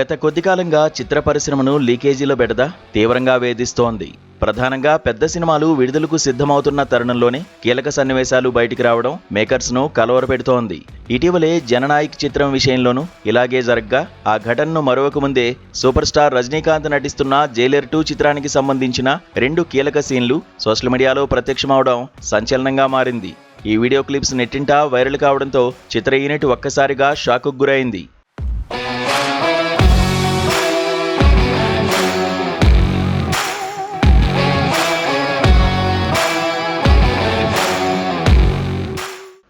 గత కొద్ది కాలంగా చిత్ర పరిశ్రమను లీకేజీల బెడద తీవ్రంగా వేధిస్తోంది. ప్రధానంగా పెద్ద సినిమాలు విడుదలకు సిద్ధమవుతున్న తరుణంలోనే కీలక సన్నివేశాలు బయటికి రావడం మేకర్స్ను కలవరపెడుతోంది. ఇటీవలే జననాయక్ చిత్రం విషయంలోనూ ఇలాగే జరగ్గా ఆ ఘటనను మరొకముందే సూపర్ స్టార్ రజనీకాంత్ నటిస్తున్న జైలర్ 2 చిత్రానికి సంబంధించిన 2 కీలక సీన్లు సోషల్ మీడియాలో ప్రత్యక్షమవడం సంచలనంగా మారింది. ఈ వీడియో క్లిప్స్ నెట్టింటా వైరల్ కావడంతో చిత్ర యూనిట్ ఒక్కసారిగా షాక్కు గురైంది.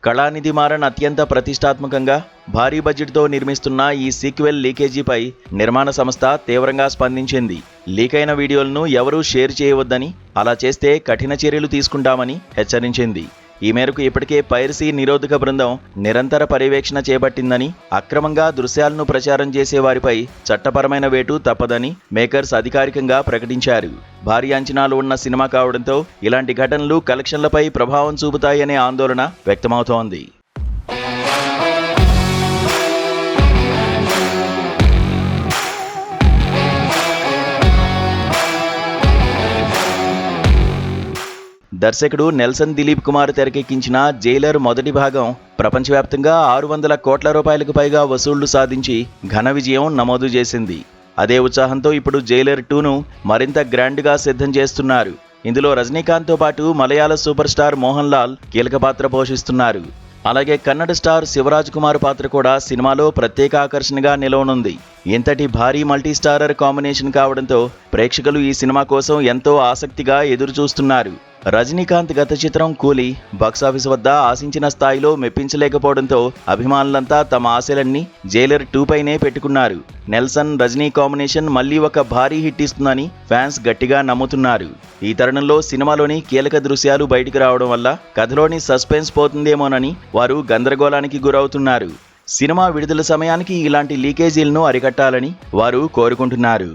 కళానిధి మారన్ అత్యంత ప్రతిష్టాత్మకంగా భారీ బడ్జెట్తో నిర్మిస్తున్న ఈ సీక్వెల్ లీకేజీపై నిర్మాణ సంస్థ తీవ్రంగా స్పందించింది. లీకైన వీడియోలను ఎవరూ షేర్ చేయవద్దని, అలా చేస్తే కఠిన చర్యలు తీసుకుంటామని హెచ్చరించింది. ఈ మేరకు ఇప్పటికే పైరసీ నిరోధక బృందం నిరంతర పర్యవేక్షణ చేపట్టిందని, అక్రమంగా దృశ్యాలను ప్రచారం చేసే వారిపై చట్టపరమైన వేటు తప్పదని మేకర్స్ అధికారికంగా ప్రకటించారు. భారీ అంచనాలు ఉన్న సినిమా కావడంతో ఇలాంటి ఘటనలు కలెక్షన్లపై ప్రభావం చూపుతాయనే ఆందోళన వ్యక్తమవుతోంది. దర్శకుడు నెల్సన్ దిలీప్ కుమార్ తెరకెక్కించిన జైలర్ మొదటి భాగం ప్రపంచవ్యాప్తంగా 600 కోట్ల రూపాయలకు పైగా వసూళ్లు సాధించి ఘన విజయం నమోదు చేసింది. అదే ఉత్సాహంతో ఇప్పుడు జైలర్ 2ను మరింత గ్రాండ్గా సిద్ధం చేస్తున్నారు. ఇందులో రజనీకాంత్తో పాటు మలయాళ సూపర్ స్టార్ మోహన్ లాల్ కీలక పాత్ర పోషిస్తున్నారు. అలాగే కన్నడ స్టార్ శివరాజ్ కుమార్ పాత్ర కూడా సినిమాలో ప్రత్యేక ఆకర్షణగా నిలవనుంది. ఇంతటి భారీ మల్టీస్టారర్ కాంబినేషన్ కావడంతో ప్రేక్షకులు ఈ సినిమా కోసం ఎంతో ఆసక్తిగా ఎదురుచూస్తున్నారు. రజనీకాంత్ గత చిత్రం కూలీ బాక్సాఫీస్ వద్ద ఆశించిన స్థాయిలో మెప్పించలేకపోవడంతో అభిమానులంతా తమ ఆశలన్నీ జైలర్ 2 పైనే పెట్టుకున్నారు. నెల్సన్ రజనీ కాంబినేషన్ మళ్లీ ఒక భారీ హిట్ ఇస్తుందని ఫ్యాన్స్ గట్టిగా నమ్ముతున్నారు. ఈ తరుణంలో సినిమాలోని కీలక దృశ్యాలు బయటకు రావడం వల్ల కథలోని సస్పెన్స్ పోతుందేమోనని వారు గందరగోళానికి గురవుతున్నారు. సినిమా విడుదల సమయానికి ఇలాంటి లీకేజీలను అరికట్టాలని వారు కోరుకుంటున్నారు.